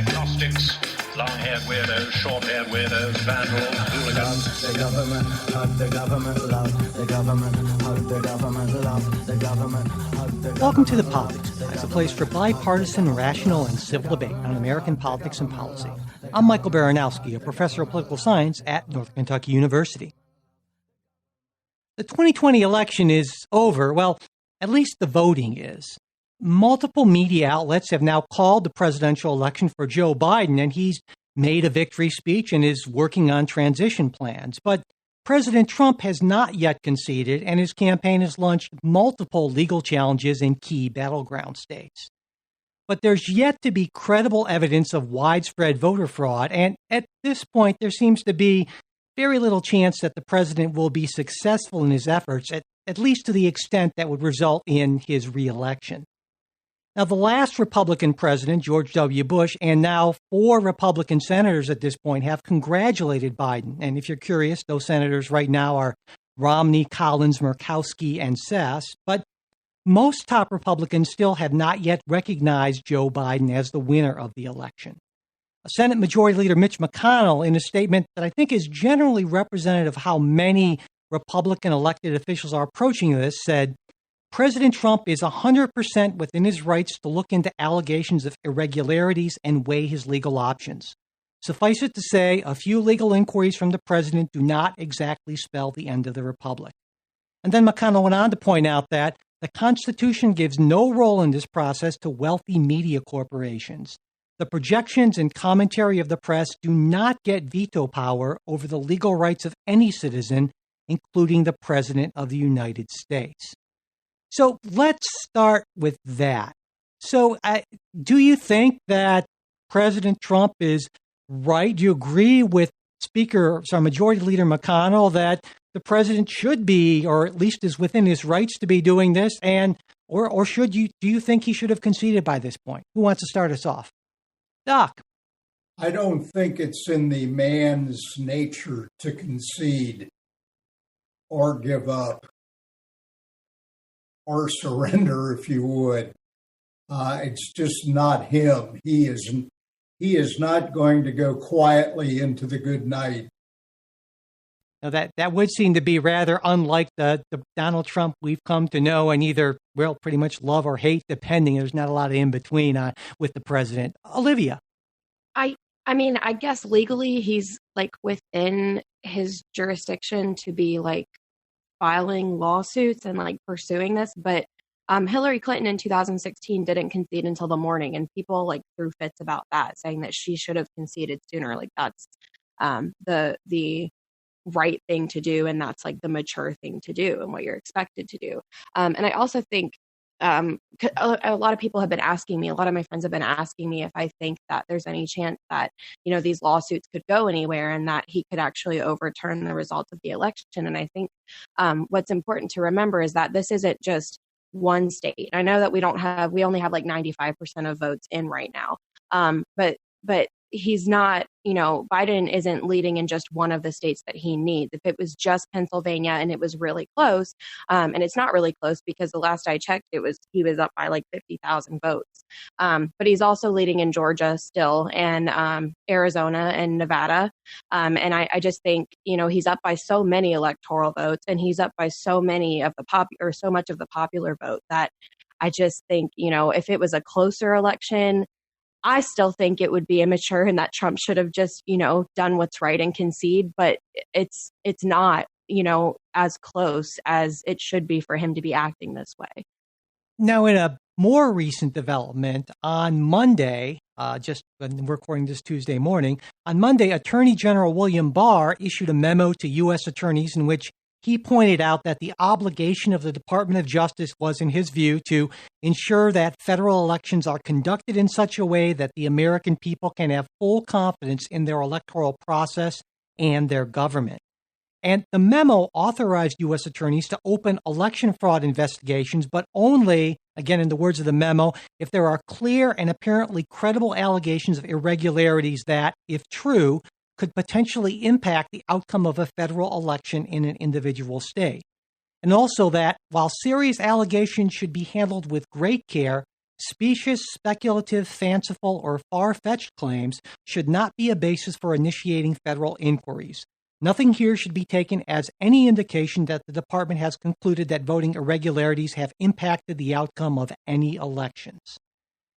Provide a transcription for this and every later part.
agnostics, long-haired weirdos, short-haired weirdos, vandals, hooligans. The government, hug the government, love the government, hug the government, love the government, hug the government. Welcome to The Politics, a place for bipartisan, rational, and civil debate on American politics and policy. I'm Michael Baranowski, a professor of political science at Northern Kentucky University. The 2020 election is over. Well, at least the voting is. Multiple media outlets have now called the presidential election for Joe Biden, and he's made a victory speech and is working on transition plans. But President Trump has not yet conceded, and his campaign has launched multiple legal challenges in key battleground states. But there's yet to be credible evidence of widespread voter fraud, and at this point, there seems to be very little chance that the president will be successful in his efforts, at least to the extent that would result in his reelection. Now, the last Republican president, George W. Bush, and now 4 Republican senators at this point have congratulated Biden. And if you're curious, those senators right now are Romney, Collins, Murkowski, and Sass. But most top Republicans still have not yet recognized Joe Biden as the winner of the election. Senate Majority Leader Mitch McConnell, in a statement that I think is generally representative of how many Republican elected officials are approaching this, said, President Trump is 100% within his rights to look into allegations of irregularities and weigh his legal options. Suffice it to say, a few legal inquiries from the president do not exactly spell the end of the republic. And then McConnell went on to point out that the Constitution gives no role in this process to wealthy media corporations. The projections and commentary of the press do not get veto power over the legal rights of any citizen, including the President of the United States. So let's start with that. So do you think that President Trump is right? Do you agree with Majority Leader McConnell that the president should be, or at least is within his rights to be doing this? Or do you think he should have conceded by this point? Who wants to start us off? Doc. I don't think it's in the man's nature to concede or give up or surrender, if you would. It's just not him. He is not going to go quietly into the good night. Now that would seem to be rather unlike the Donald Trump we've come to know and either, well, pretty much love or hate, depending. There's not a lot of in between with the president. Olivia. I mean, I guess legally he's like within his jurisdiction to be like filing lawsuits and like pursuing this, but Hillary Clinton in 2016 didn't concede until the morning, and people like threw fits about that, saying that she should have conceded sooner. Like that's the right thing to do, and that's like the mature thing to do and what you're expected to do. And I also think a lot of people have been asking me, a lot of my friends have been asking me if I think that there's any chance that, you know, these lawsuits could go anywhere and that he could actually overturn the results of the election. And I think what's important to remember is that this isn't just one state. I know that we only have like 95% of votes in right now. But he's not, you know, Biden isn't leading in just one of the states that he needs. If it was just Pennsylvania and it was really close, and it's not really close because the last I checked, he was up by like 50,000 votes. But he's also leading in Georgia still, and Arizona and Nevada. And I just think, you know, he's up by so many electoral votes, and he's up by so much of the popular vote that I just think, you know, if it was a closer election, I still think it would be immature and that Trump should have just, you know, done what's right and concede, but it's not, you know, as close as it should be for him to be acting this way. Now, in a more recent development on Monday, just when we're recording this Tuesday morning, on Monday, Attorney General William Barr issued a memo to U.S. attorneys in which he pointed out that the obligation of the Department of Justice was, in his view, to ensure that federal elections are conducted in such a way that the American people can have full confidence in their electoral process and their government. And the memo authorized U.S. attorneys to open election fraud investigations, but only, again, in the words of the memo, if there are clear and apparently credible allegations of irregularities that, if true, could potentially impact the outcome of a federal election in an individual state. And also that, while serious allegations should be handled with great care, specious, speculative, fanciful, or far-fetched claims should not be a basis for initiating federal inquiries. Nothing here should be taken as any indication that the department has concluded that voting irregularities have impacted the outcome of any elections.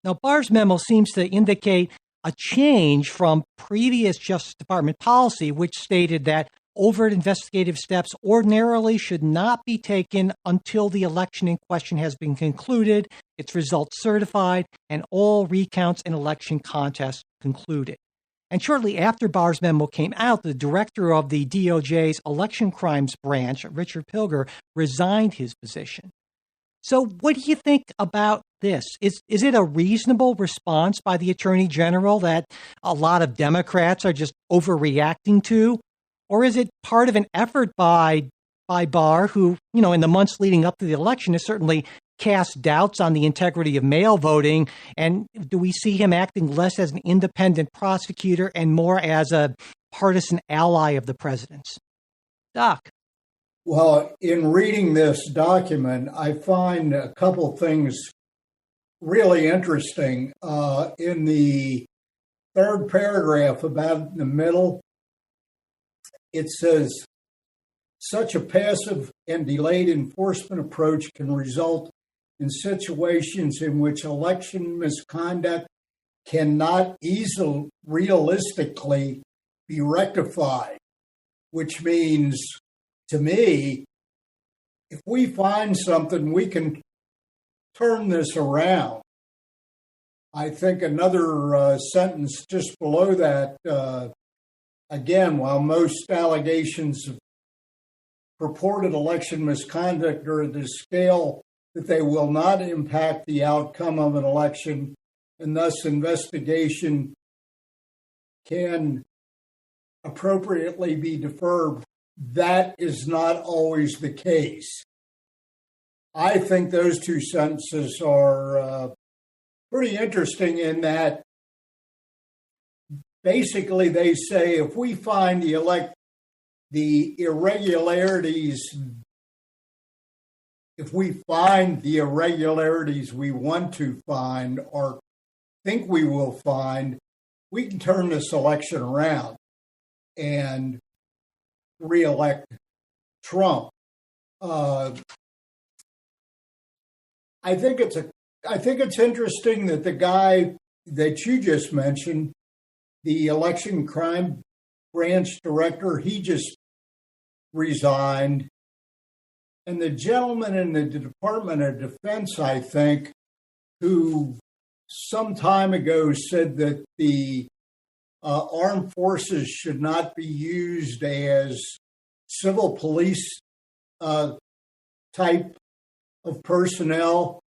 Now, Barr's memo seems to indicate a change from previous Justice Department policy, which stated that overt investigative steps ordinarily should not be taken until the election in question has been concluded, its results certified, and all recounts and election contests concluded. And shortly after Barr's memo came out, the director of the DOJ's Election Crimes Branch, Richard Pilger, resigned his position. So what do you think about this? Is it a reasonable response by the Attorney General that a lot of Democrats are just overreacting to? Or is it part of an effort by Barr, who, in the months leading up to the election has certainly cast doubts on the integrity of mail voting? And do we see him acting less as an independent prosecutor and more as a partisan ally of the president's? Doc. Well, in reading this document, I find a couple things really interesting. In the third paragraph, about in the middle, it says, such a passive and delayed enforcement approach can result in situations in which election misconduct cannot easily realistically be rectified, which means, to me, if we find something, we can turn this around. I think another sentence just below that, again, while most allegations of purported election misconduct are at a scale that they will not impact the outcome of an election, and thus investigation can appropriately be deferred, that is not always the case. I think those two sentences are pretty interesting in that basically they say if we find the irregularities, if we find the irregularities we want to find or think we will find, we can turn this election around and re-elect Trump. I think it's interesting that the guy that you just mentioned, the election crime branch director, he just resigned. And the gentleman in the Department of Defense, I think, who some time ago said that the armed forces should not be used as civil police type of personnel,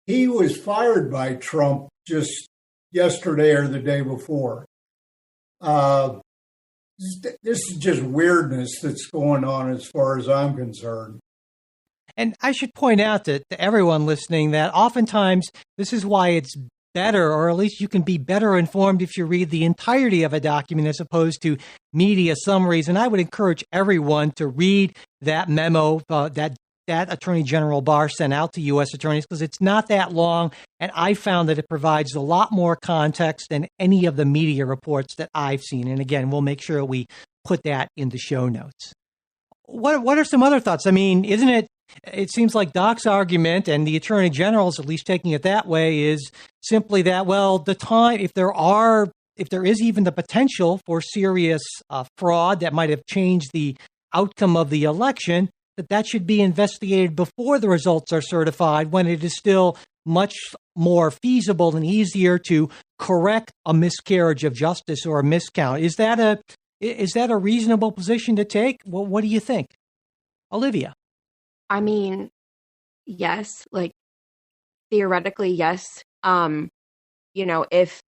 he was fired by Trump just yesterday or the day before. This is just weirdness that's going on as far as I'm concerned. And I should point out to everyone listening that oftentimes this is why it's better, or at least you can be better informed if you read the entirety of a document as opposed to media summaries. And I would encourage everyone to read that memo that Attorney General Barr sent out to U.S. attorneys, because it's not that long, and I found that it provides a lot more context than any of the media reports that I've seen. And again, we'll make sure we put that in the show notes. What are some other thoughts? I mean, it seems like Doc's argument, and the Attorney General's at least taking it that way, is simply that, well, if there is even the potential for serious fraud that might have changed the outcome of the election, that should be investigated before the results are certified, when it is still much more feasible and easier to correct a miscarriage of justice or a miscount. Is that a reasonable position to take? Well, what do you think? Olivia? I mean, yes, like theoretically, yes.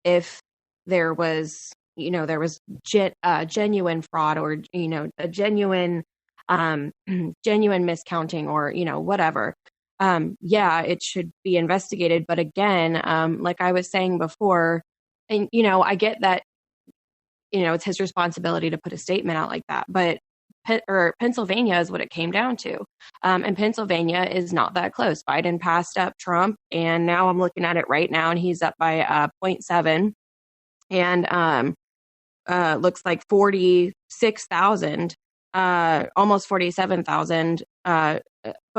If there was, genuine fraud or, a genuine miscounting or, whatever. It should be investigated. But again, like I was saying before, and, I get that, it's his responsibility to put a statement out like that. But or Pennsylvania is what it came down to. And Pennsylvania is not that close. Biden passed up Trump, and now I'm looking at it right now, and he's up by 0.7, and looks like 46,000, almost 47,000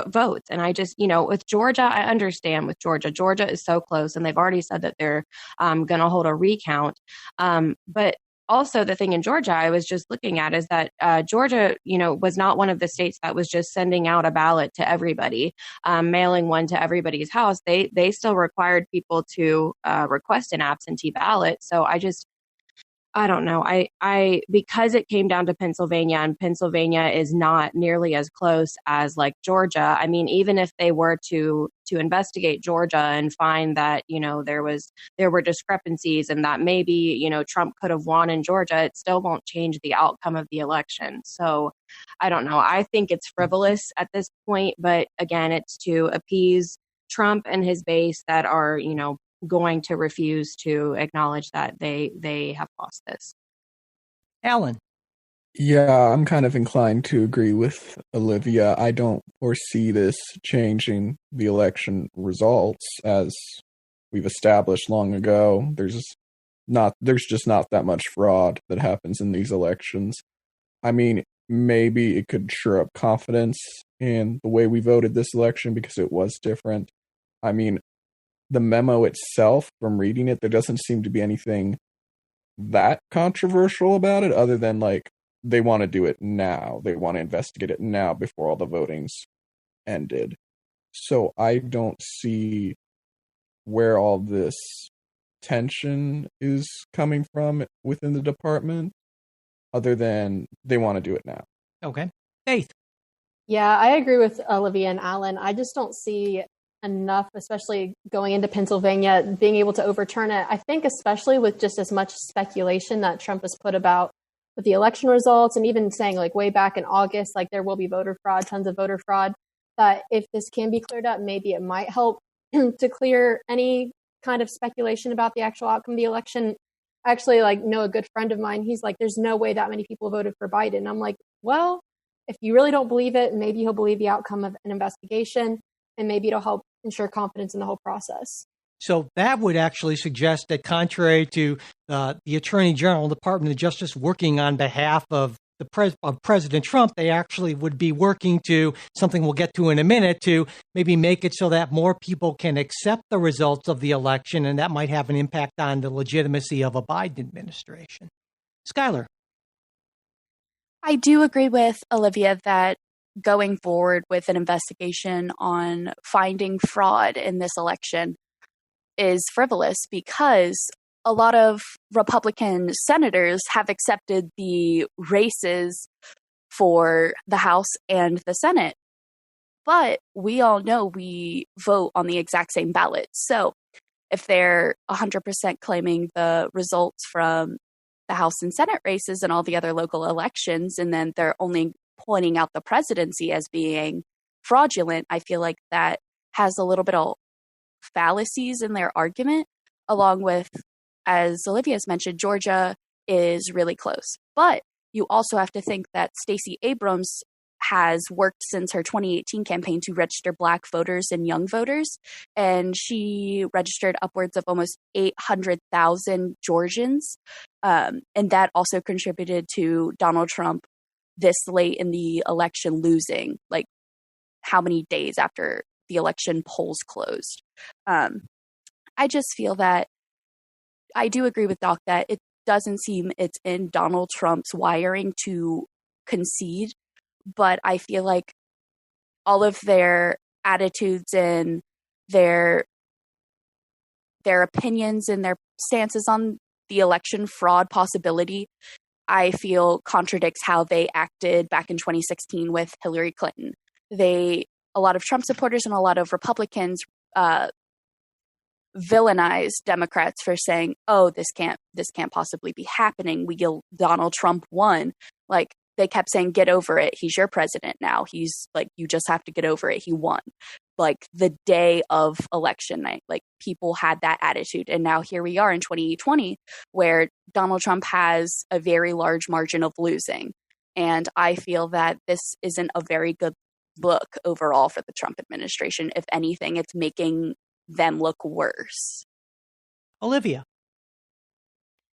votes. And I just, with Georgia, I understand with Georgia. Georgia is so close, and they've already said that they're going to hold a recount. But also the thing in Georgia I was just looking at is that Georgia, was not one of the states that was just sending out a ballot to everybody, mailing one to everybody's house. They still required people to request an absentee ballot. So I don't know. I because it came down to Pennsylvania, and Pennsylvania is not nearly as close as like Georgia. I mean, even if they were to investigate Georgia and find that, there were discrepancies and that maybe, Trump could have won in Georgia, it still won't change the outcome of the election. So I don't know. I think it's frivolous at this point, but again, it's to appease Trump and his base that are, going to refuse to acknowledge that they have lost this. Alan. Yeah, I'm kind of inclined to agree with Olivia. I don't foresee this changing the election results, as we've established long ago. There's just not that much fraud that happens in these elections. I mean, maybe it could shore up confidence in the way we voted this election because it was different. I mean, the memo itself, from reading it, there doesn't seem to be anything that controversial about it, other than like they want to do it now. They want to investigate it now before all the voting's ended. So I don't see where all this tension is coming from within the department, other than they want to do it now. Okay. Faith. Yeah, I agree with Olivia and Alan. I just don't see enough, especially going into Pennsylvania, being able to overturn it. I think especially with just as much speculation that Trump has put about with the election results, and even saying like way back in August, like there will be voter fraud, tons of voter fraud, that if this can be cleared up, maybe it might help to clear any kind of speculation about the actual outcome of the election. I actually know a good friend of mine. He's like, there's no way that many people voted for Biden. I'm like, well, if you really don't believe it, maybe he'll believe the outcome of an investigation, and maybe it'll help ensure confidence in the whole process. So that would actually suggest that, contrary to the Attorney General, Department of Justice working on behalf of President Trump, they actually would be working to something we'll get to in a minute, to maybe make it so that more people can accept the results of the election, and that might have an impact on the legitimacy of a Biden administration. Skylar. I do agree with Olivia that going forward with an investigation on finding fraud in this election is frivolous, because a lot of Republican senators have accepted the races for the House and the Senate. But we all know we vote on the exact same ballot. So if they're 100% claiming the results from the House and Senate races and all the other local elections, and then they're only pointing out the presidency as being fraudulent, I feel like that has a little bit of fallacies in their argument, along with, as Olivia's mentioned, Georgia is really close. But you also have to think that Stacey Abrams has worked since her 2018 campaign to register Black voters and young voters, and she registered upwards of almost 800,000 Georgians, and that also contributed to Donald Trump this late in the election losing, like how many days after the election polls closed. I just feel that I do agree with Doc that it doesn't seem it's in Donald Trump's wiring to concede, but I feel like all of their attitudes and their opinions and their stances on the election fraud possibility, I feel contradicts how they acted back in 2016 with Hillary Clinton. A lot of Trump supporters and a lot of Republicans villainized Democrats for saying, "Oh, this can't possibly be happening. Donald Trump won." Like, they kept saying, "Get over it. He's your president now. He's like, you just have to get over it. He won." Like the day of election night, like people had that attitude. And now here we are in 2020, where Donald Trump has a very large margin of losing. And I feel that this isn't a very good look overall for the Trump administration. If anything, it's making them look worse. Olivia.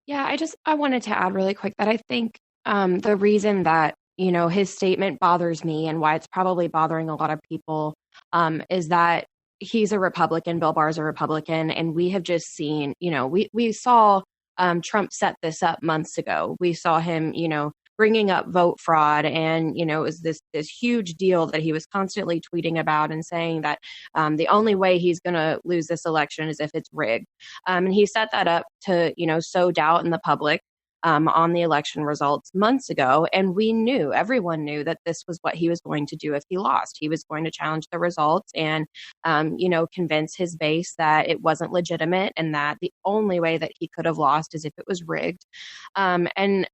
Yeah, I wanted to add really quick that I think the reason that, his statement bothers me and why it's probably bothering a lot of people is that he's a Republican, Bill Barr's a Republican, and we have just seen, we saw Trump set this up months ago. We saw him, bringing up vote fraud, and it was this huge deal that he was constantly tweeting about and saying that the only way he's going to lose this election is if it's rigged, and he set that up to sow doubt in the public on the election results months ago. And everyone knew that this was what he was going to do if he lost. He was going to challenge the results and convince his base that it wasn't legitimate and that the only way that he could have lost is if it was rigged. And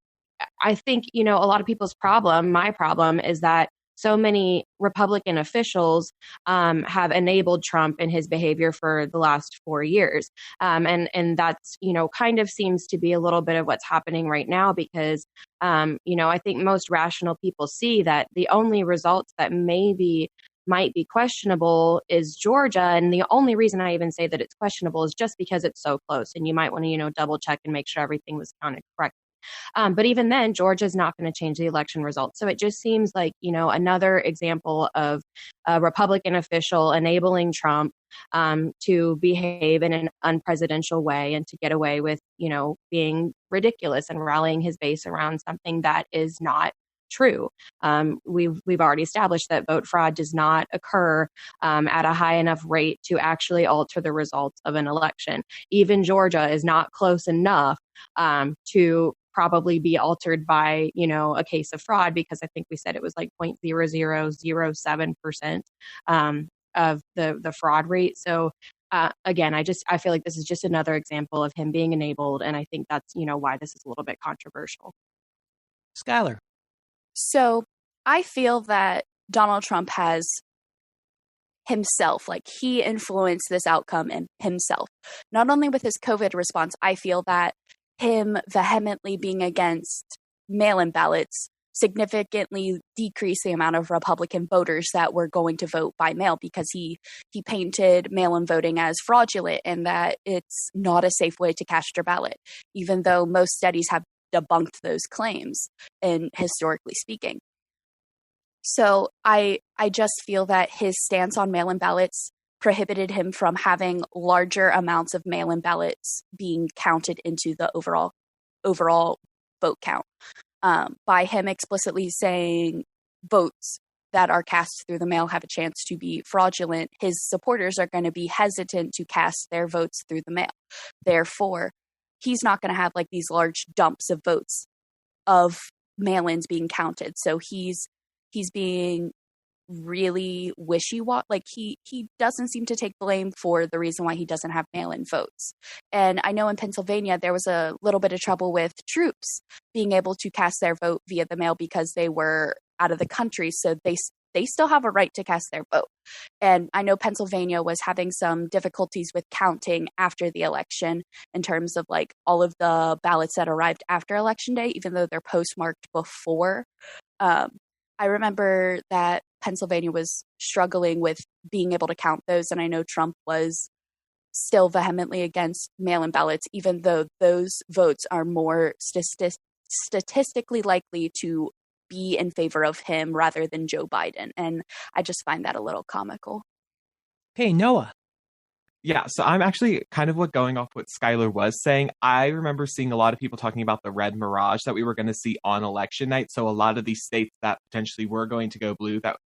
I think, a lot of people's my problem is that so many Republican officials have enabled Trump in his behavior for the last 4 years. And that's, kind of seems to be a little bit of what's happening right now because, I think most rational people see that the only results that might be questionable is Georgia. And the only reason I even say that it's questionable is just because it's so close. And you might want to, double check and make sure everything was counted correctly. But even then, Georgia's not going to change the election results. So it just seems like, another example of a Republican official enabling Trump to behave in an unpresidential way and to get away with, being ridiculous and rallying his base around something that is not true. We've already established that vote fraud does not occur at a high enough rate to actually alter the results of an election. Even Georgia is not close enough to probably be altered by, a case of fraud, because I think we said it was like 0.0007% of the fraud rate. So again, I feel like this is just another example of him being enabled. And I think that's, why this is a little bit controversial. Skylar. So I feel that Donald Trump has himself, he influenced this outcome in himself. Not only with his COVID response, I feel that him vehemently being against mail-in ballots significantly decreased the amount of Republican voters that were going to vote by mail, because he painted mail-in voting as fraudulent and that it's not a safe way to cast your ballot, even though most studies have debunked those claims, and historically speaking. So I just feel that his stance on mail-in ballots prohibited him from having larger amounts of mail-in ballots being counted into the overall vote count. By him explicitly saying votes that are cast through the mail have a chance to be fraudulent, his supporters are going to be hesitant to cast their votes through the mail. Therefore, he's not going to have these large dumps of votes of mail-ins being counted. So he's being really wishy-washy. He doesn't seem to take blame for the reason why he doesn't have mail-in votes. And I know in Pennsylvania there was a little bit of trouble with troops being able to cast their vote via the mail because they were out of the country, so they still have a right to cast their vote. And I know Pennsylvania was having some difficulties with counting after the election in terms of all of the ballots that arrived after Election Day, even though they're postmarked before. I remember that Pennsylvania was struggling with being able to count those, and I know Trump was still vehemently against mail-in ballots, even though those votes are more statistically likely to be in favor of him rather than Joe Biden. And I just find that a little comical. Hey, Noah. Yeah, so I'm actually kind of going off what Skylar was saying. I remember seeing a lot of people talking about the red mirage that we were going to see on election night. So a lot of these states that potentially were going to go blue, that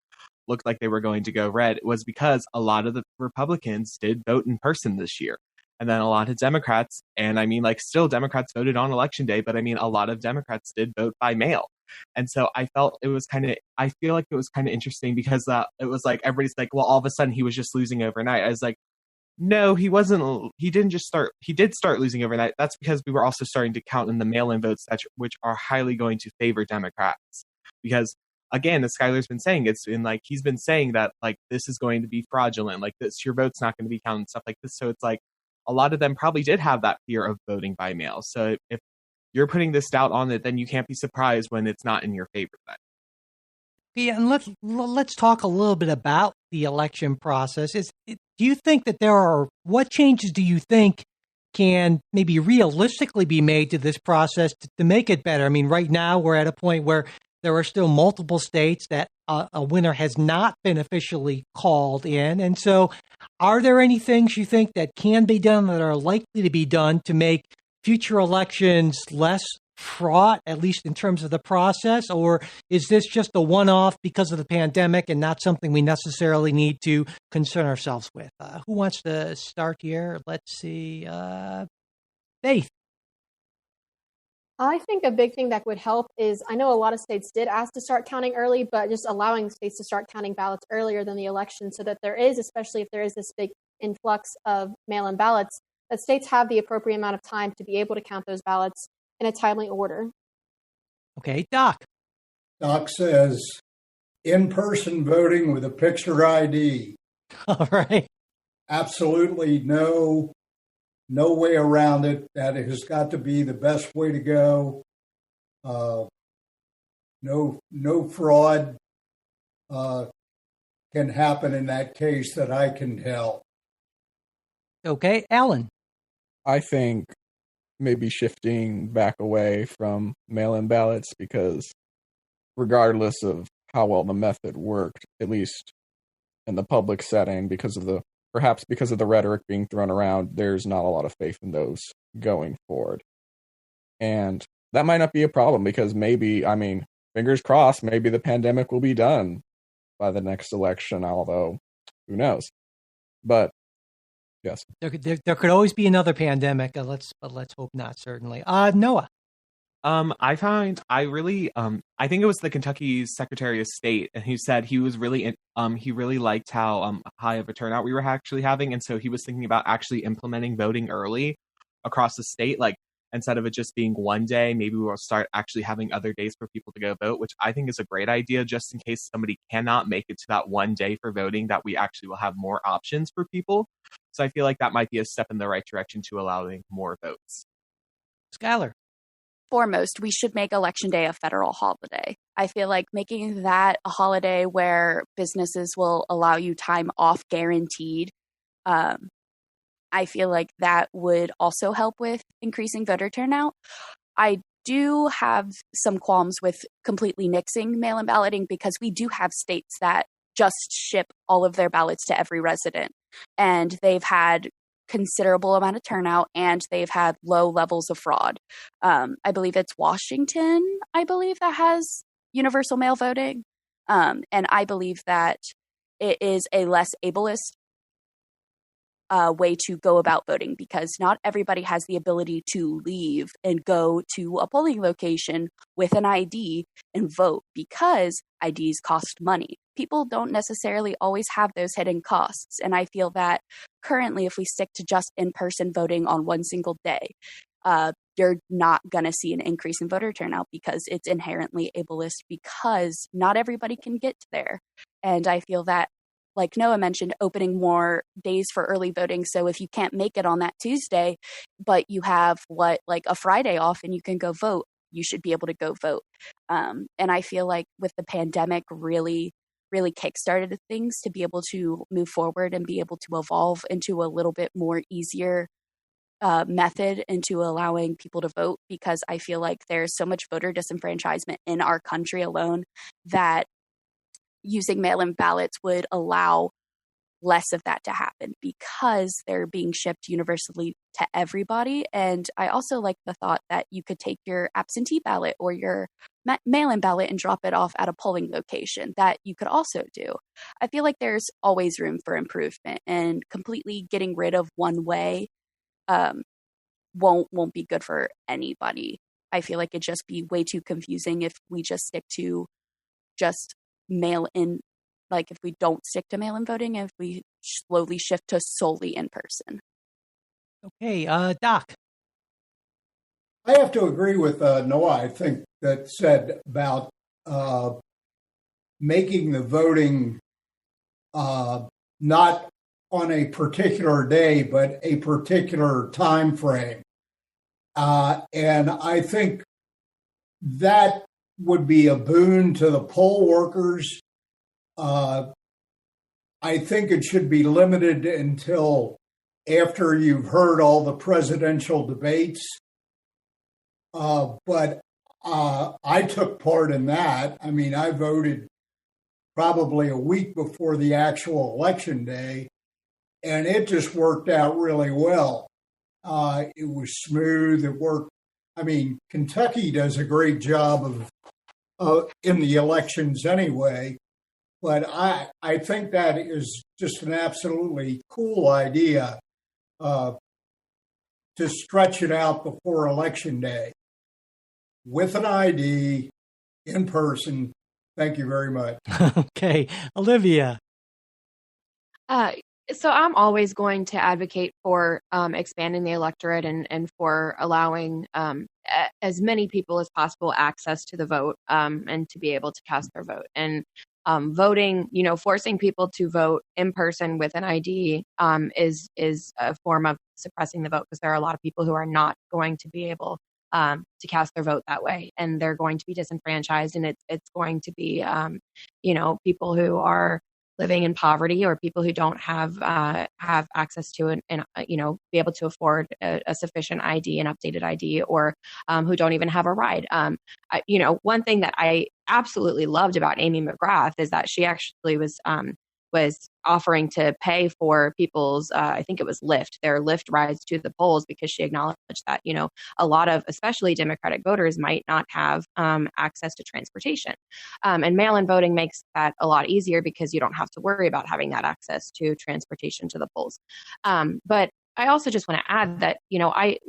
looked like they were going to go red, was because a lot of the Republicans did vote in person this year. And then a lot of Democrats, and still Democrats voted on election day, but a lot of Democrats did vote by mail. And so I feel like it was kind of interesting because it was everybody's well, all of a sudden he was just losing overnight. I was like, no, he wasn't. He did start losing overnight. That's because we were also starting to count in the mail-in votes, which are highly going to favor Democrats. Because again, as Skylar's been saying, it's been he's been saying that this is going to be fraudulent, this, your vote's not going to be counted, stuff like this. So it's a lot of them probably did have that fear of voting by mail. So if you're putting this doubt on it, then you can't be surprised when it's not in your favor then. Yeah, and let's talk a little bit about the election process. Do you think that what changes do you think can maybe realistically be made to this process to make it better? I mean, right now we're at a point where there are still multiple states that a winner has not been officially called in. And so are there any things you think that can be done that are likely to be done to make future elections less fraught, at least in terms of the process? Or is this just a one-off because of the pandemic and not something we necessarily need to concern ourselves with? Who wants to start here? Let's see. Faith. I think a big thing that would help is, I know a lot of states did ask to start counting early, but just allowing states to start counting ballots earlier than the election, so that there is, especially if there is this big influx of mail-in ballots, that states have the appropriate amount of time to be able to count those ballots in a timely order. Okay, Doc. Doc says in-person voting with a picture ID. All right. Absolutely no way around it. That has got to be the best way to go. No fraud can happen in that case that I can tell. Okay, Alan. I think maybe shifting back away from mail-in ballots, because regardless of how well the method worked, at least in the public setting, perhaps because of the rhetoric being thrown around, there's not a lot of faith in those going forward. And that might not be a problem, because maybe, I mean, fingers crossed, maybe the pandemic will be done by the next election, although who knows. But yes. There could always be another pandemic. Let's hope not, certainly. Noah. I think it was the Kentucky Secretary of State, and he said he was really he really liked how high of a turnout we were actually having, and so he was thinking about actually implementing voting early across the state, like instead of it just being one day, maybe we'll start actually having other days for people to go vote, which I think is a great idea, just in case somebody cannot make it to that one day for voting, that we actually will have more options for people. So I feel like that might be a step in the right direction to allowing more votes. Skylar. Foremost, we should make Election Day a federal holiday. I feel like making that a holiday where businesses will allow you time off guaranteed, I feel like that would also help with increasing voter turnout. I do have some qualms with completely nixing mail-in balloting, because we do have states that just ship all of their ballots to every resident, and they've had considerable amount of turnout, and they've had low levels of fraud. I believe it's Washington, that has universal mail voting. And I believe that it is a less ableist way to go about voting, because not everybody has the ability to leave and go to a polling location with an ID and vote, because IDs cost money. People don't necessarily always have those hidden costs. And I feel that currently, if we stick to just in-person voting on one single day, you're not going to see an increase in voter turnout, because it's inherently ableist, because not everybody can get there. And I feel that, like Noah mentioned, opening more days for early voting. So if you can't make it on that Tuesday, but you have a Friday off and you can go vote, you should be able to go vote. And I feel like with the pandemic really kickstarted things to be able to move forward and be able to evolve into a little bit more easier method into allowing people to vote, because I feel like there's so much voter disenfranchisement in our country alone that using mail-in ballots would allow less of that to happen, because they're being shipped universally to everybody. And I also like the thought that you could take your absentee ballot or your mail-in ballot and drop it off at a polling location. That you could also do. I feel like there's always room for improvement, and completely getting rid of one way won't be good for anybody. I feel like it'd just be way too confusing if we just stick to just mail in, like if we don't stick to mail-in voting, if we slowly shift to solely in person. Okay, Doc. I have to agree with Noah. I think that said about making the voting not on a particular day, but a particular time frame. And I think that would be a boon to the poll workers. I think it should be limited until after you've heard all the presidential debates. But I took part in that. I mean, I voted probably a week before the actual election day, and it just worked out really well. It was smooth. It worked. I mean, Kentucky does a great job of in the elections anyway. But I think that is just an absolutely cool idea to stretch it out before Election Day with an ID in person. Thank you very much. Okay, Olivia. So I'm always going to advocate for expanding the electorate and for allowing as many people as possible access to the vote and to be able to cast their vote. And voting, forcing people to vote in person with an ID is a form of suppressing the vote, because there are a lot of people who are not going to be able to cast their vote that way, and they're going to be disenfranchised, and it's going to be people who are living in poverty, or people who don't have access to and be able to afford a sufficient ID, an updated ID, or who don't even have a ride. One thing that I absolutely loved about Amy McGrath is that she actually was offering to pay for people's, I think it was their Lyft rides to the polls, because she acknowledged that, a lot of, especially Democratic voters, might not have access to transportation. And mail-in voting makes that a lot easier, because you don't have to worry about having that access to transportation to the polls. But I also just want to add that,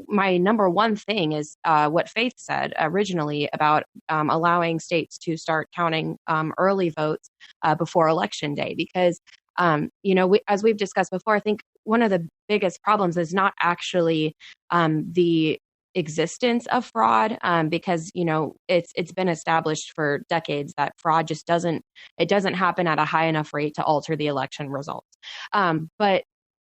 my number one thing is what Faith said originally about allowing states to start counting early votes before Election Day, because, as we've discussed before, I think one of the biggest problems is not actually the existence of fraud, because, it's been established for decades that fraud just doesn't happen at a high enough rate to alter the election results. But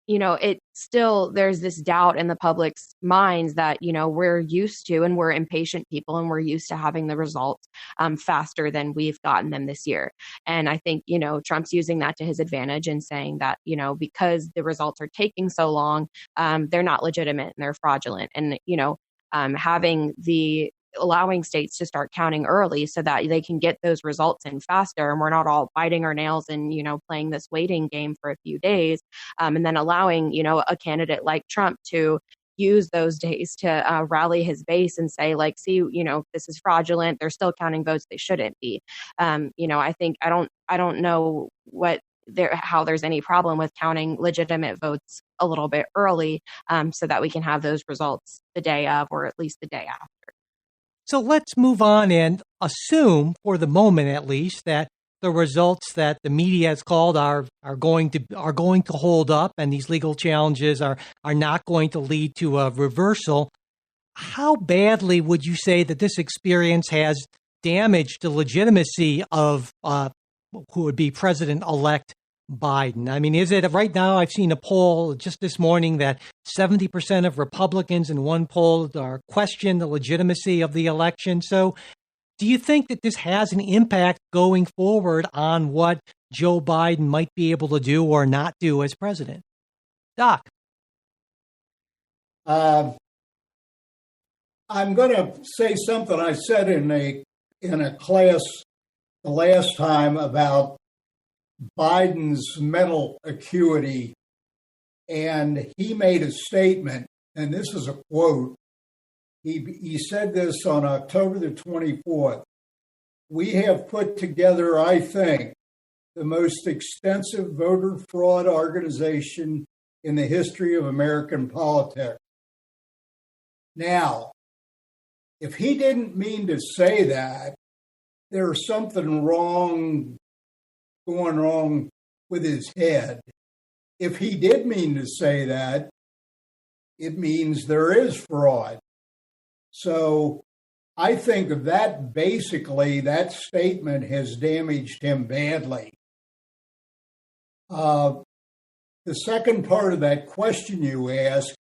it still, there's this doubt in the public's minds that, we're used to, and we're impatient people, and we're used to having the results faster than we've gotten them this year. And I think, Trump's using that to his advantage and saying that, because the results are taking so long, they're not legitimate and they're fraudulent. And, allowing states to start counting early so that they can get those results in faster, and we're not all biting our nails and, playing this waiting game for a few days, and then allowing, a candidate like Trump to use those days to rally his base and say, like, see, this is fraudulent. They're still counting votes they shouldn't be. I think I don't know how there's any problem with counting legitimate votes a little bit early, so that we can have those results the day of, or at least the day after. So let's move on and assume, for the moment at least, that the results that the media has called are going to hold up, and these legal challenges are not going to lead to a reversal. How badly would you say that this experience has damaged the legitimacy of who would be President-elect Biden? I mean, is it right now? I've seen a poll just this morning that 70% of Republicans in one poll question the legitimacy of the election. So do you think that this has an impact going forward on what Joe Biden might be able to do or not do as president? Doc. I'm going to say something I said in a class the last time about Biden's mental acuity, and he made a statement, and this is a quote. He said this on October the 24th. "We have put together, I think, the most extensive voter fraud organization in the history of American politics." Now, if he didn't mean to say that, there's something going wrong with his head. If he did mean to say that, it means there is fraud. So I think that basically that statement has damaged him badly. The second part of that question you asked,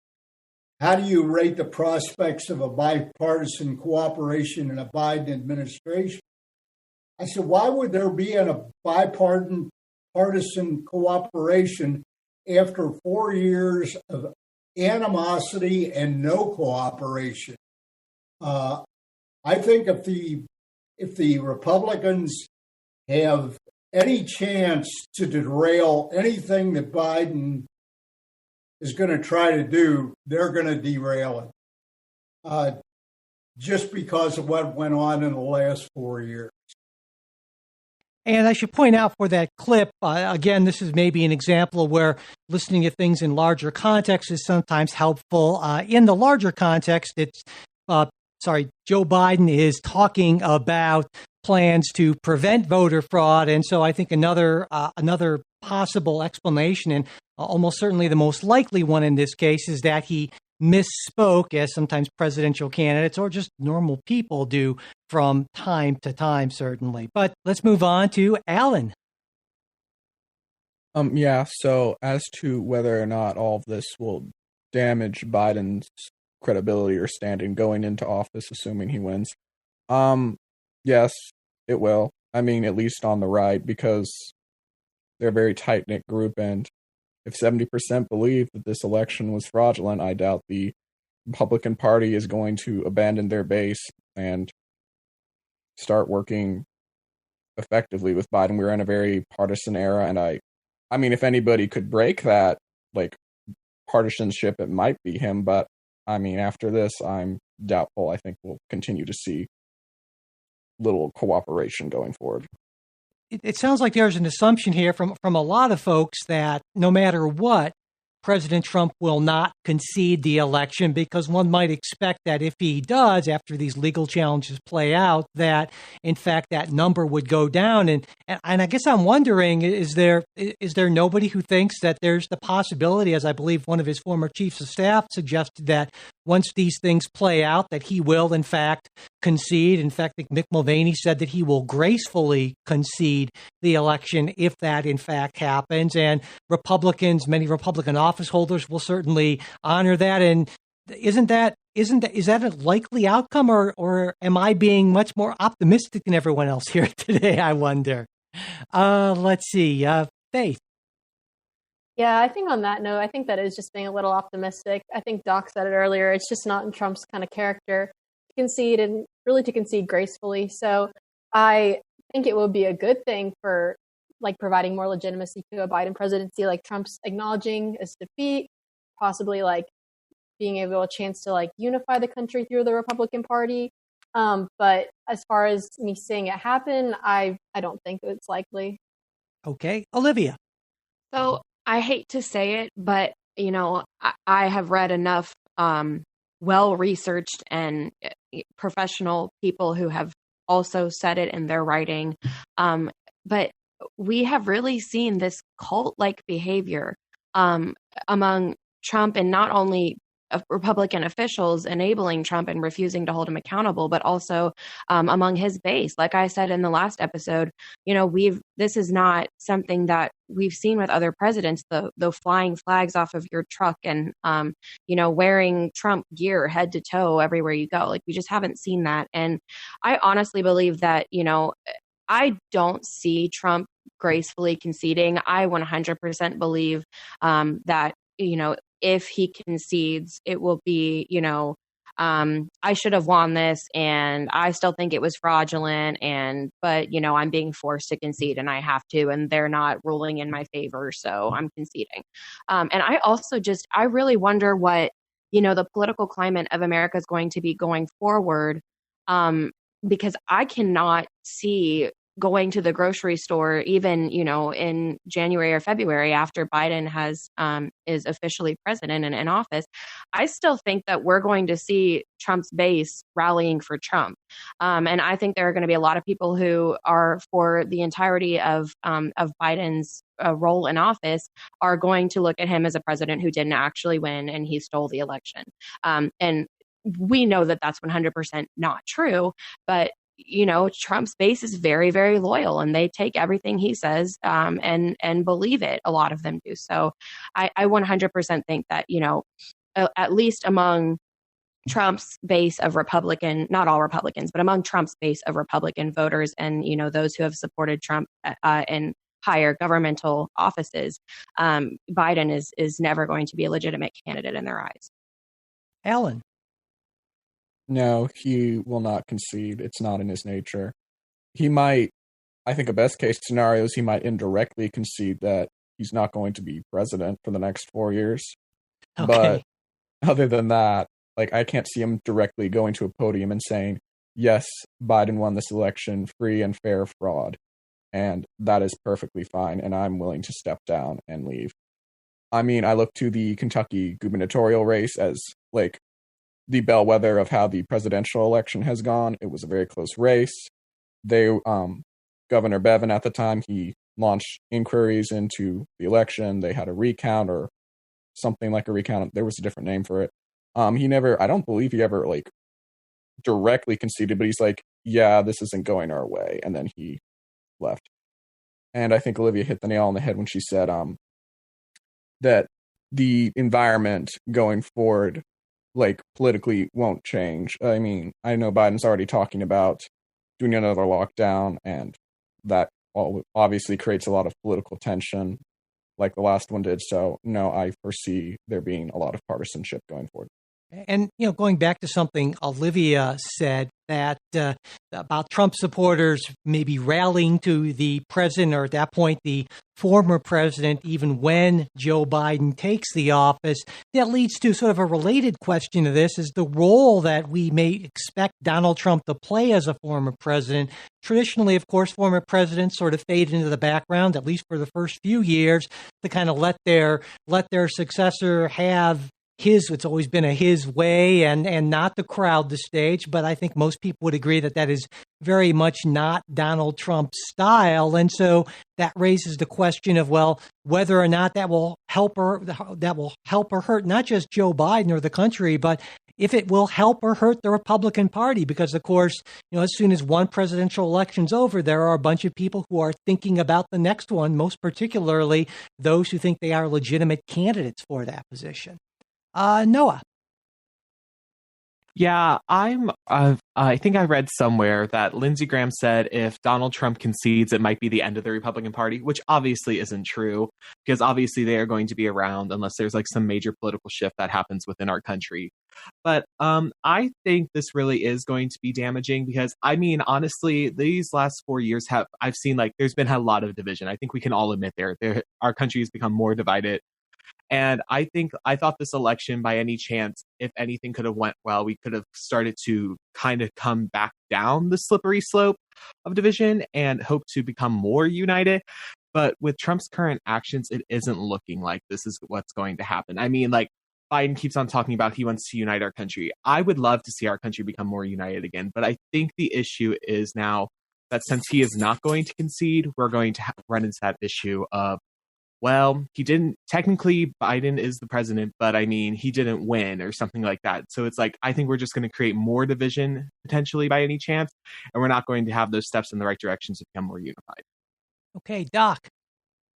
how do you rate the prospects of a bipartisan cooperation in a Biden administration? I said, why would there be a bipartisan cooperation after 4 years of animosity and no cooperation? I think if the Republicans have any chance to derail anything that Biden is going to try to do, they're going to derail it, just because of what went on in the last 4 years. And I should point out for that clip, again, this is maybe an example of where listening to things in larger context is sometimes helpful. In the larger context, it's Joe Biden is talking about plans to prevent voter fraud. And so I think another possible explanation, and almost certainly the most likely one in this case, is that he misspoke, as sometimes presidential candidates or just normal people do from time to time, certainly. But let's move on to Alan. So as to whether or not all of this will damage Biden's credibility or standing going into office, assuming he wins, yes, it will. I mean, at least on the right, because they're a very tight-knit group, and if 70% believe that this election was fraudulent, I doubt the Republican Party is going to abandon their base and start working effectively with Biden. We're in a very partisan era, and I mean, if anybody could break that, like, partisanship, it might be him, but I mean, after this, I'm doubtful. I think we'll continue to see little cooperation going forward. It sounds like there's an assumption here from a lot of folks that no matter what, President Trump will not concede the election, because one might expect that if he does, after these legal challenges play out, that in fact that number would go down. And I guess I'm wondering, is there nobody who thinks that there's the possibility, as I believe one of his former chiefs of staff suggested, that once these things play out, that he will in fact concede? In fact, I think Mick Mulvaney said that he will gracefully concede the election if that in fact happens. And many Republican office holders will certainly honor that. And is that a likely outcome, or am I being much more optimistic than everyone else here today, I wonder? Let's see. Faith. Yeah, I think on that note, I think that is just being a little optimistic. I think Doc said it earlier. It's just not in Trump's kind of character to concede, and really to concede gracefully. So I think it would be a good thing for like providing more legitimacy to a Biden presidency, like Trump's acknowledging his defeat, possibly like being able a chance to like unify the country through the Republican Party. But as far as me seeing it happen, I don't think it's likely. Okay, Olivia. So I hate to say it, but I have read enough well-researched and professional people who have also said it in their writing. But we have really seen this cult-like behavior among Trump, and not only Republican officials enabling Trump and refusing to hold him accountable, but also among his base. Like I said in the last episode, this is not something that we've seen with other presidents, the flying flags off of your truck and, wearing Trump gear head to toe everywhere you go. Like, we just haven't seen that. And I honestly believe that, I don't see Trump gracefully conceding. I 100% believe that, if he concedes, it will be, I should have won this, and I still think it was fraudulent, but I'm being forced to concede, and I have to, and they're not ruling in my favor, so I'm conceding. And I also I really wonder what, the political climate of America is going to be going forward, because I cannot see going to the grocery store, even, in January or February after Biden is officially president and in office. I still think that we're going to see Trump's base rallying for Trump. And I think there are going to be a lot of people who are for the entirety of Biden's role in office are going to look at him as a president who didn't actually win and he stole the election. And we know that that's 100% not true, but Trump's base is very, very loyal, and they take everything he says and believe it. A lot of them do. So I 100% think that, at least among Trump's base of Republican, not all Republicans, but among Trump's base of Republican voters and, those who have supported Trump in higher governmental offices, Biden is never going to be a legitimate candidate in their eyes. Alan. No, he will not concede. It's not in his nature. He might, I think a best case scenario is he might indirectly concede that he's not going to be president for the next 4 years. Okay. But other than that, I can't see him directly going to a podium and saying, yes, Biden won this election, free and fair fraud. And that is perfectly fine. And I'm willing to step down and leave. I mean, I look to the Kentucky gubernatorial race as the bellwether of how the presidential election has gone. It was a very close race. Governor Bevin at the time, he launched inquiries into the election. They had a recount or something like a recount. There was a different name for it. I don't believe he ever directly conceded, but he's yeah, this isn't going our way. And then he left. And I think Olivia hit the nail on the head when she said that the environment going forward, politically won't change. I mean, I know Biden's already talking about doing another lockdown, and that obviously creates a lot of political tension like the last one did. So, no, I foresee there being a lot of partisanship going forward. And, going back to something Olivia said that about Trump supporters maybe rallying to the president, or at that point, the former president, even when Joe Biden takes the office, that leads to sort of a related question to this, is the role that we may expect Donald Trump to play as a former president. Traditionally, of course, former presidents sort of fade into the background, at least for the first few years, to kind of let their successor have it's always been his way and not to crowd the stage. But I think most people would agree that is very much not Donald Trump's style. And so that raises the question of, whether or not that will help or hurt not just Joe Biden or the country, but if it will help or hurt the Republican Party. Because, of course, as soon as one presidential election's over, there are a bunch of people who are thinking about the next one, most particularly those who think they are legitimate candidates for that position. Noah. Yeah, I think I read somewhere that Lindsey Graham said if Donald Trump concedes, it might be the end of the Republican Party, which obviously isn't true, because obviously they are going to be around unless there's some major political shift that happens within our country. But I think this really is going to be damaging, because I mean, honestly, these last 4 years I've seen there's been a lot of division. I think we can all admit our country has become more divided. And I thought this election, by any chance, if anything could have went well, we could have started to kind of come back down the slippery slope of division and hope to become more united. But with Trump's current actions, it isn't looking like this is what's going to happen. I mean, Biden keeps on talking about he wants to unite our country. I would love to see our country become more united again. But I think the issue is now that since he is not going to concede, we're going to run into that issue of, he didn't, technically Biden is the president, but I mean, he didn't win or something like that. So it's I think we're just going to create more division potentially by any chance, and we're not going to have those steps in the right direction to become more unified. Okay, Doc.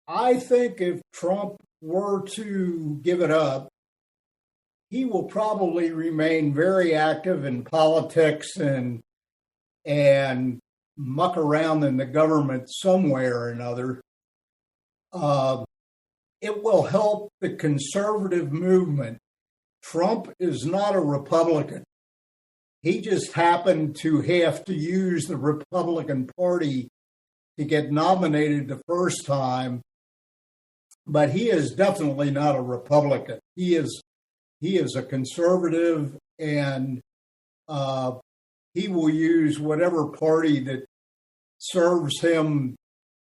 I think if Trump were to give it up, he will probably remain very active in politics and muck around in the government somewhere or another. It will help the conservative movement. Trump is not a Republican. He just happened to have to use the Republican Party to get nominated the first time, but he is definitely not a Republican. He is a conservative, and he will use whatever party that serves him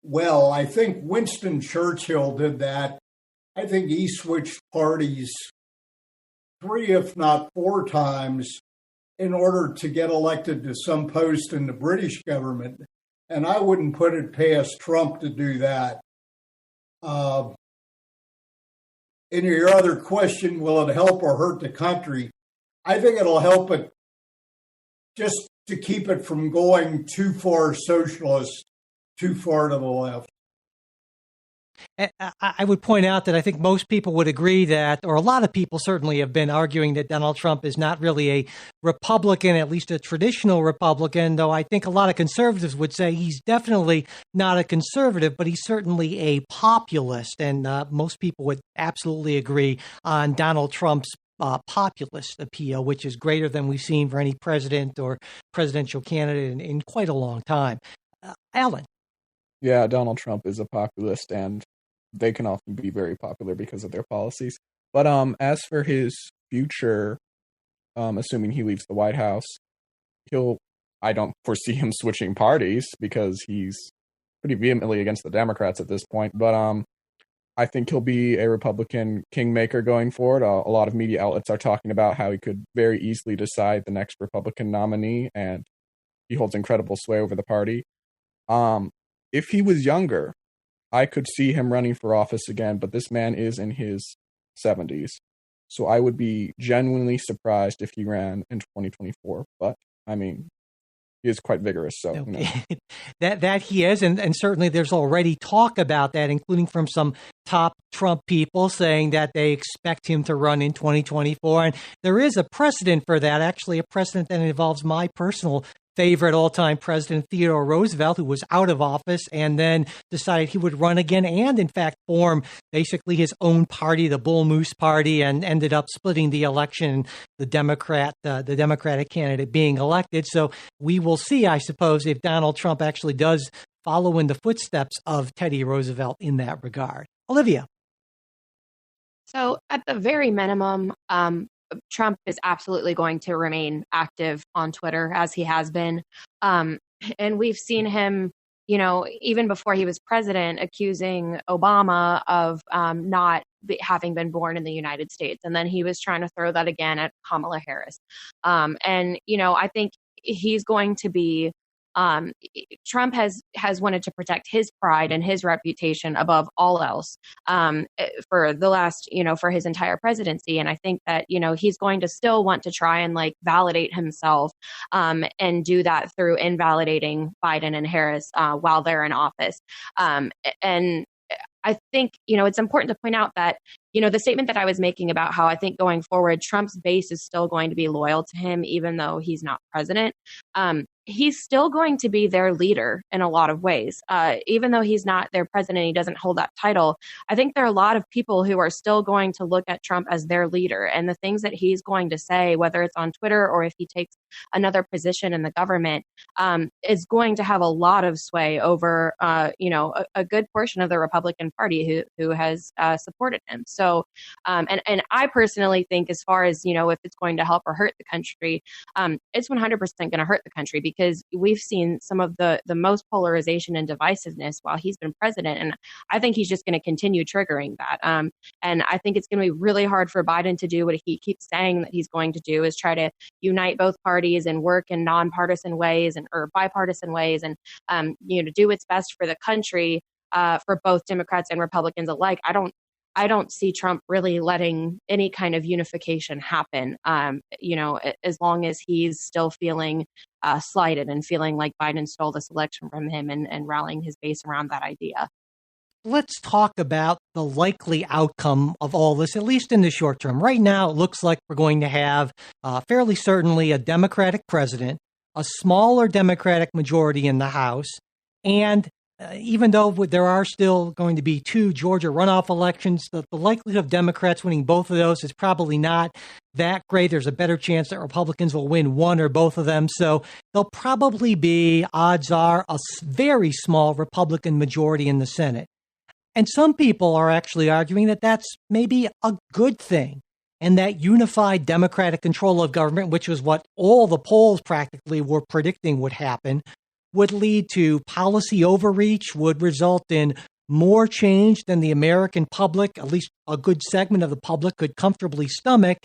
well. I think Winston Churchill did that. I think he switched parties 3, if not 4 times in order to get elected to some post in the British government. And I wouldn't put it past Trump to do that. In your other question, will it help or hurt the country? I think it'll help it just to keep it from going too far socialist, too far to the left. I would point out that I think most people would agree that, or a lot of people certainly have been arguing that Donald Trump is not really a Republican, at least a traditional Republican, though I think a lot of conservatives would say he's definitely not a conservative, but he's certainly a populist. And most people would absolutely agree on Donald Trump's populist appeal, which is greater than we've seen for any president or presidential candidate in quite a long time. Alan. Yeah, Donald Trump is a populist, and they can often be very popular because of their policies. But as for his future, assuming he leaves the White House, I don't foresee him switching parties because he's pretty vehemently against the Democrats at this point. But I think he'll be a Republican kingmaker going forward. A lot of media outlets are talking about how he could very easily decide the next Republican nominee, and he holds incredible sway over the party. If he was younger, I could see him running for office again, but this man is in his 70s. So I would be genuinely surprised if he ran in 2024. But, I mean, he is quite vigorous, so okay. that he is, and certainly there's already talk about that, including from some top Trump people saying that they expect him to run in 2024. And there is a precedent for that, actually a precedent that involves my personal favorite all-time president, Theodore Roosevelt, who was out of office and then decided he would run again and, in fact, form basically his own party, the Bull Moose Party, and ended up splitting the election, the Democratic candidate being elected. So we will see, I suppose, if Donald Trump actually does follow in the footsteps of Teddy Roosevelt in that regard. Olivia. So at the very minimum, Trump is absolutely going to remain active on Twitter as he has been. And we've seen him, even before he was president, accusing Obama of not having been born in the United States. And then he was trying to throw that again at Kamala Harris. I think he's going to be Trump has wanted to protect his pride and his reputation above all else for the last, for his entire presidency. And I think that, he's going to still want to try and validate himself and do that through invalidating Biden and Harris while they're in office. And I think, it's important to point out that, the statement that I was making about how I think going forward, Trump's base is still going to be loyal to him, even though he's not president. He's still going to be their leader in a lot of ways. Even though he's not their president, he doesn't hold that title. I think there are a lot of people who are still going to look at Trump as their leader, and the things that he's going to say, whether it's on Twitter or if he takes another position in the government, is going to have a lot of sway over, a good portion of the Republican Party who has supported him. So, and I personally think, as far as, if it's going to help or hurt the country, it's 100% going to hurt the country, because we've seen some of the most polarization and divisiveness while he's been president. And I think he's just going to continue triggering that. And I think it's going to be really hard for Biden to do what he keeps saying that he's going to do, is try to unite both parties and work in nonpartisan ways or bipartisan ways, and, do what's best for the country, for both Democrats and Republicans alike. I don't see Trump really letting any kind of unification happen, as long as he's still feeling slighted and feeling like Biden stole this election from him and rallying his base around that idea. Let's talk about the likely outcome of all this, at least in the short term. Right now, it looks like we're going to have fairly certainly a Democratic president, a smaller Democratic majority in the House, and even though there are still going to be 2 Georgia runoff elections, the likelihood of Democrats winning both of those is probably not that great. There's a better chance that Republicans will win one or both of them. So there'll probably be, odds are, a very small Republican majority in the Senate. And some people are actually arguing that that's maybe a good thing, and that unified Democratic control of government, which was what all the polls practically were predicting would happen, would lead to policy overreach, would result in more change than the American public, at least a good segment of the public, could comfortably stomach,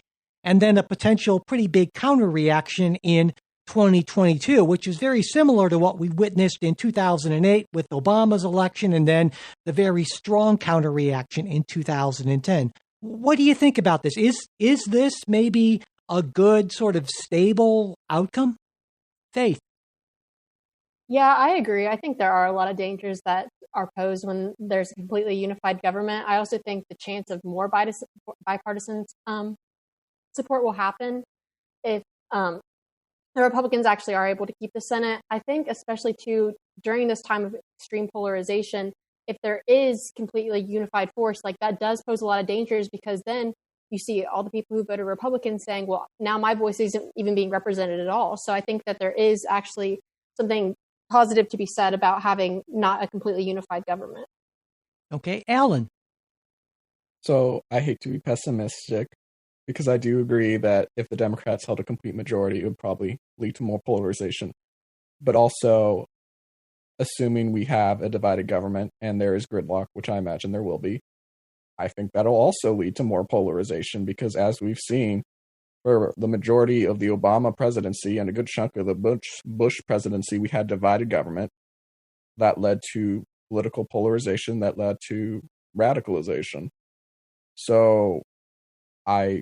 and then a potential pretty big counter-reaction in 2022, which is very similar to what we witnessed in 2008 with Obama's election, and then the very strong counter-reaction in 2010. What do you think about this? Is this maybe a good sort of stable outcome? Faith? Yeah, I agree. I think there are a lot of dangers that are posed when there's a completely unified government. I also think the chance of more bipartisan support will happen if the Republicans actually are able to keep the Senate. I think especially too during this time of extreme polarization, if there is completely unified force, like that does pose a lot of dangers, because then you see all the people who voted Republican saying, well, now my voice isn't even being represented at all. So I think that there is actually something positive to be said about having not a completely unified government. Okay, Alan. So I hate to be pessimistic, because I do agree that if the Democrats held a complete majority, it would probably lead to more polarization. But also, assuming we have a divided government and there is gridlock, which I imagine there will be, I think that'll also lead to more polarization, because as we've seen, for the majority of the Obama presidency and a good chunk of the Bush presidency, we had divided government. That led to political polarization, that led to radicalization. So I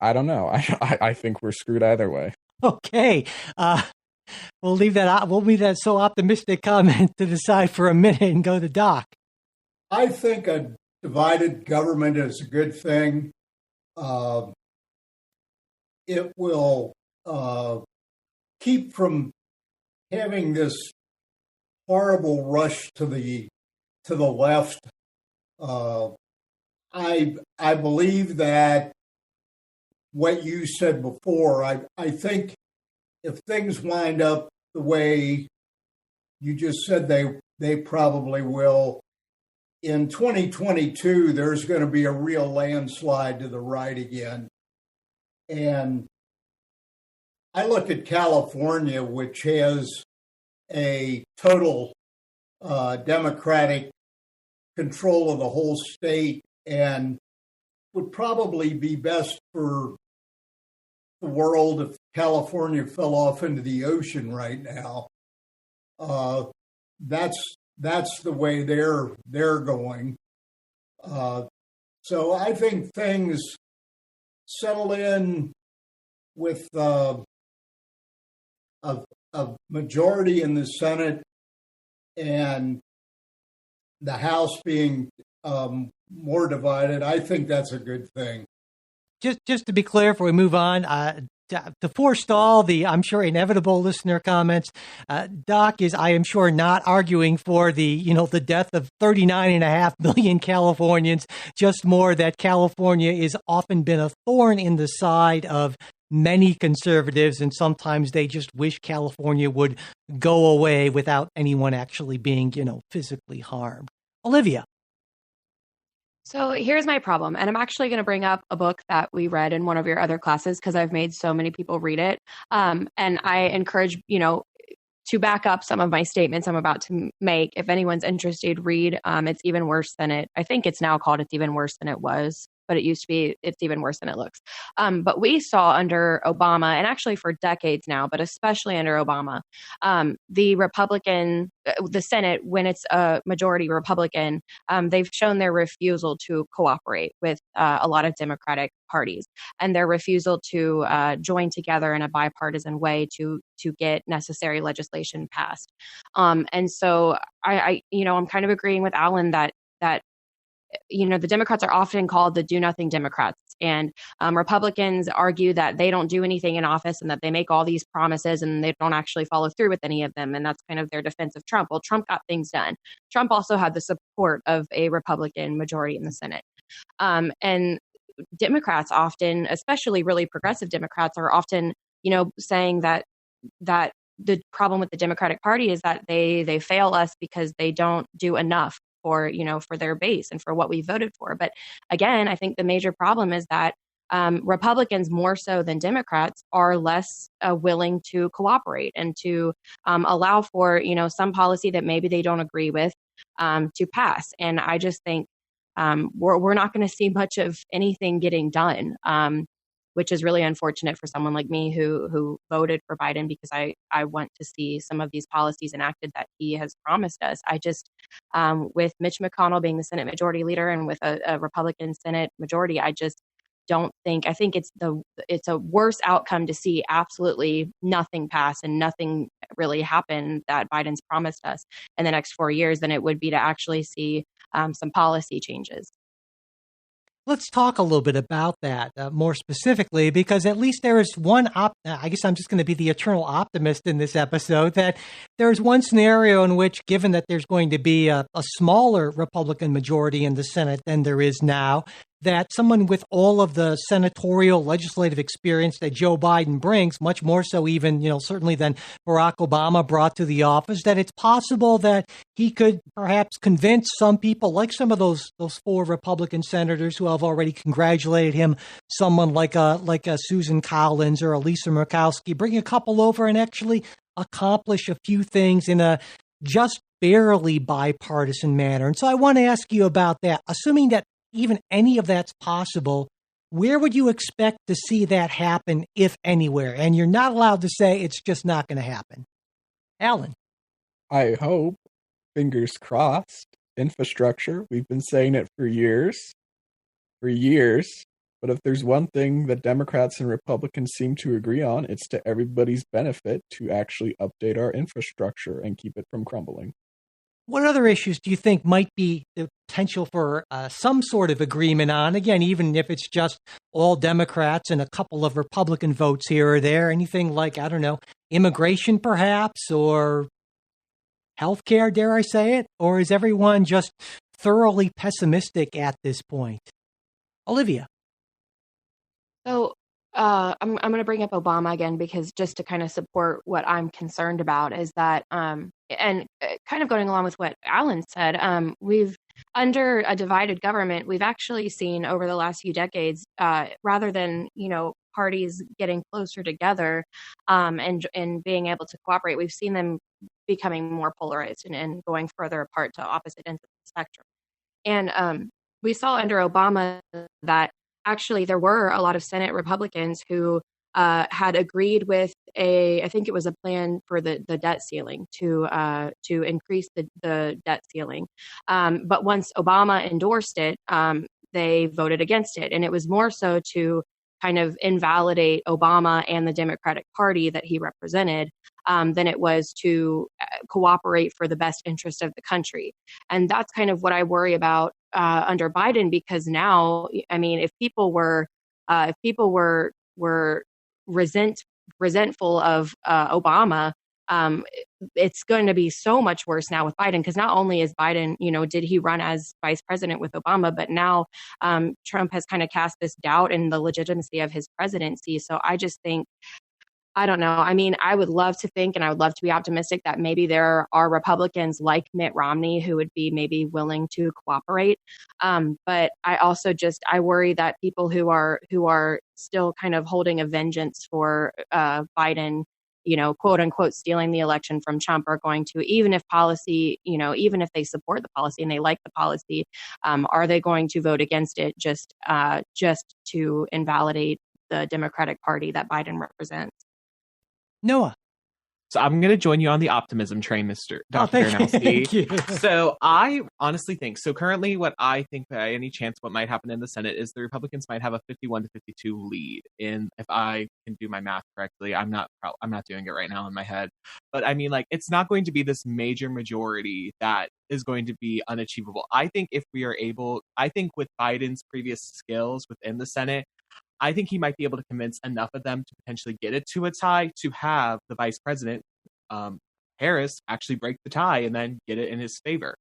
don't know. I think we're screwed either way. Okay. We'll leave that out. We'll leave that so optimistic comment to the side for a minute and go to Doc. I think a divided government is a good thing. It will keep from having this horrible rush to the left. I believe that what you said before, I think if things wind up the way you just said they probably will, in 2022, there's going to be a real landslide to the right again. And I look at California, which has a total Democratic control of the whole state, and would probably be best for the world if California fell off into the ocean right now. That's the way they're going. So I think things settle in with a majority in the Senate and the House being more divided. I think that's a good thing. Just to be clear, before we move on, to forestall the, I'm sure, inevitable listener comments, Doc is, I am sure, not arguing for the death of 39.5 million Californians, just more that California has often been a thorn in the side of many conservatives, and sometimes they just wish California would go away without anyone actually being, physically harmed. Olivia. So here's my problem. And I'm actually going to bring up a book that we read in one of your other classes because I've made so many people read it. And I encourage, to back up some of my statements I'm about to make. If anyone's interested, read It's Even Worse Than It. I think it's now called It's Even Worse Than It Was, but it used to be It's Even Worse Than It Looks. But we saw under Obama, and actually for decades now, but especially under Obama, the Senate, when it's a majority Republican, they've shown their refusal to cooperate with a lot of Democratic parties, and their refusal to join together in a bipartisan way to get necessary legislation passed. And so I'm kind of agreeing with Alan that the Democrats are often called the do-nothing Democrats, and Republicans argue that they don't do anything in office and that they make all these promises and they don't actually follow through with any of them, and that's kind of their defense of Trump. Well, Trump got things done. Trump also had the support of a Republican majority in the Senate. And Democrats often, especially really progressive Democrats, are often, saying that the problem with the Democratic Party is that they fail us because they don't do enough for their base and for what we voted for. But again, I think the major problem is that Republicans, more so than Democrats, are less willing to cooperate and to allow for, some policy that maybe they don't agree with to pass. And I just think we're not going to see much of anything getting done, which is really unfortunate for someone like me who voted for Biden, because I want to see some of these policies enacted that he has promised us. I just, with Mitch McConnell being the Senate Majority Leader and with a Republican Senate majority, I think it's a worse outcome to see absolutely nothing pass and nothing really happen that Biden's promised us in the next 4 years than it would be to actually see some policy changes. Let's talk a little bit about that more specifically, because at least there is one I guess I'm just going to be the eternal optimist in this episode, that there's one scenario in which, given that there's going to be a smaller Republican majority in the Senate than there is now, that someone with all of the senatorial legislative experience that Joe Biden brings, much more so even, certainly than Barack Obama brought to the office, that it's possible that he could perhaps convince some people, like some of those 4 Republican senators who have already congratulated him, someone like a Susan Collins or a Lisa Murkowski, bring a couple over and actually accomplish a few things in a just barely bipartisan manner. And so I want to ask you about that. Assuming that even any of that's possible, where would you expect to see that happen, if anywhere? And you're not allowed to say it's just not going to happen. Alan. I hope, fingers crossed, infrastructure. We've been saying it for years. But if there's one thing that Democrats and Republicans seem to agree on, it's to everybody's benefit to actually update our infrastructure and keep it from crumbling. What other issues do you think might be the potential for some sort of agreement on? Again, even if it's just all Democrats and a couple of Republican votes here or there, anything like, I don't know, immigration perhaps, or healthcare, dare I say it? Or is everyone just thoroughly pessimistic at this point? Olivia. So I'm going to bring up Obama again, because just to kind of support what I'm concerned about is that, and kind of going along with what Alan said, we've, under a divided government, we've actually seen over the last few decades, rather than, parties getting closer together and being able to cooperate, we've seen them becoming more polarized and going further apart to opposite ends of the spectrum. And we saw under Obama that actually there were a lot of Senate Republicans who had agreed with I think it was a plan for the debt ceiling to increase the debt ceiling. But once Obama endorsed it, they voted against it. And it was more so to kind of invalidate Obama and the Democratic Party that he represented than it was to cooperate for the best interest of the country. And that's kind of what I worry about under Biden, because now, I mean, if people were resentful of Obama, it's going to be so much worse now with Biden, because not only is Biden, did he run as vice president with Obama, but now Trump has kind of cast this doubt in the legitimacy of his presidency. So I just think, I don't know. I mean, I would love to think, and I would love to be optimistic that maybe there are Republicans like Mitt Romney who would be maybe willing to cooperate. But I also I worry that people who are still kind of holding a vengeance for Biden, quote unquote, stealing the election from Trump, are going to, even if they support the policy and they like the policy, are they going to vote against it just to invalidate the Democratic Party that Biden represents? Noah. So I'm going to join you on the optimism train, Dr. Thank you. So I honestly think, currently what I think by any chance what might happen in the Senate is the Republicans might have a 51-52 lead. And if I can do my math correctly, I'm not doing it right now in my head. But I mean, it's not going to be this major majority that is going to be unachievable. I think with Biden's previous skills within the Senate, I think he might be able to convince enough of them to potentially get it to a tie, to have the vice president, Harris, actually break the tie and then get it in his favor.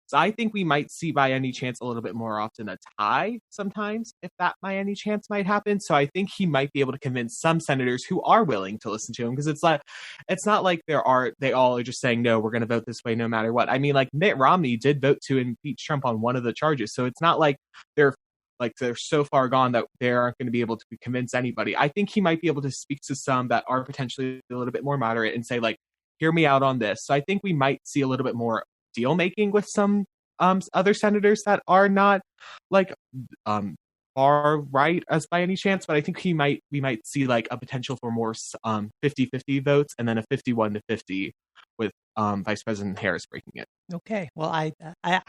So I think we might see by any chance a little bit more often a tie sometimes, if that by any chance might happen. So I think he might be able to convince some senators who are willing to listen to him, because it's not like they all are just saying, no, we're going to vote this way no matter what. I mean, Mitt Romney did vote to impeach Trump on one of the charges. So it's not like they're so far gone that they aren't going to be able to convince anybody. I think he might be able to speak to some that are potentially a little bit more moderate and say, hear me out on this. So I think we might see a little bit more deal making with some other senators that are not far right as by any chance. But I think we might see a potential for more 50-50 votes and then a 51-50 with Vice President Harris breaking it. Okay. Well, I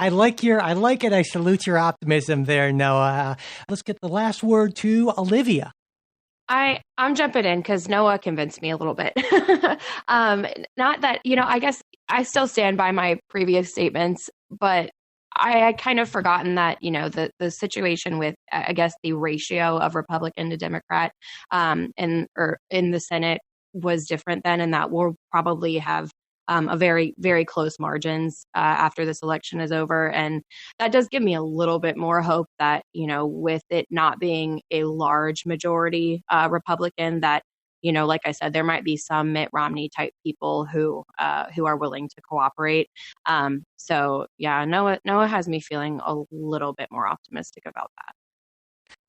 like it. I salute your optimism there, Noah. Let's get the last word to Olivia. I'm jumping in because Noah convinced me a little bit. Not that, I guess I still stand by my previous statements, but I had kind of forgotten that, the situation with, I guess, the ratio of Republican to Democrat or in the Senate was different then, and that we'll probably have a very, very close margins after this election is over. And that does give me a little bit more hope that, with it not being a large majority Republican, that, like I said, there might be some Mitt Romney type people who are willing to cooperate. So yeah, Noah has me feeling a little bit more optimistic about that.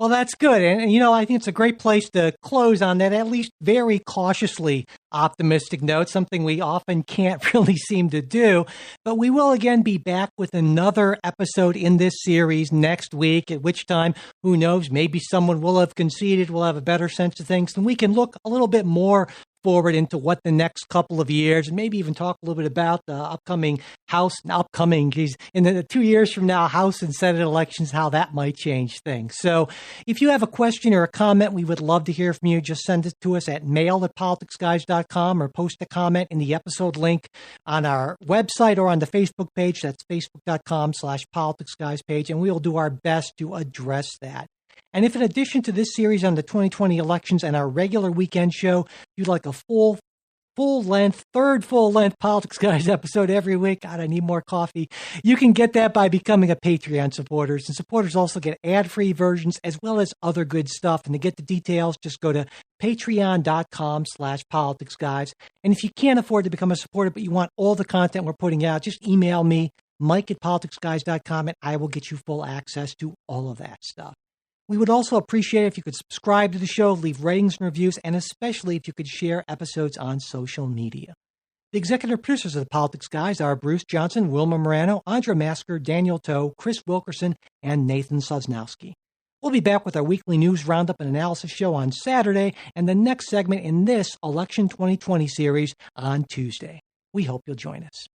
Well, that's good. And, I think it's a great place to close on that, at least very cautiously optimistic note, something we often can't really seem to do. But we will again be back with another episode in this series next week, at which time, who knows, maybe someone will have conceded, will have a better sense of things, and we can look a little bit more forward into what the next couple of years, and maybe even talk a little bit about the upcoming in the 2 years from now, House and Senate elections, how that might change things. So if you have a question or a comment, we would love to hear from you. Just send it to us at mail@politicsguys.com or post a comment in the episode link on our website or on the Facebook page. That's facebook.com/politicsguys page, and we will do our best to address that. And if in addition to this series on the 2020 elections and our regular weekend show, you'd like a third full-length Politics Guys episode every week, God, I need more coffee, you can get that by becoming a Patreon supporter. And supporters also get ad-free versions as well as other good stuff. And to get the details, just go to patreon.com/politicsguys. And if you can't afford to become a supporter, but you want all the content we're putting out, just email me, mike@politicsguys.com, and I will get you full access to all of that stuff. We would also appreciate it if you could subscribe to the show, leave ratings and reviews, and especially if you could share episodes on social media. The executive producers of the Politics Guys are Bruce Johnson, Wilma Morano, Andra Masker, Daniel Toe, Chris Wilkerson, and Nathan Sosnowski. We'll be back with our weekly news roundup and analysis show on Saturday, and the next segment in this Election 2020 series on Tuesday. We hope you'll join us.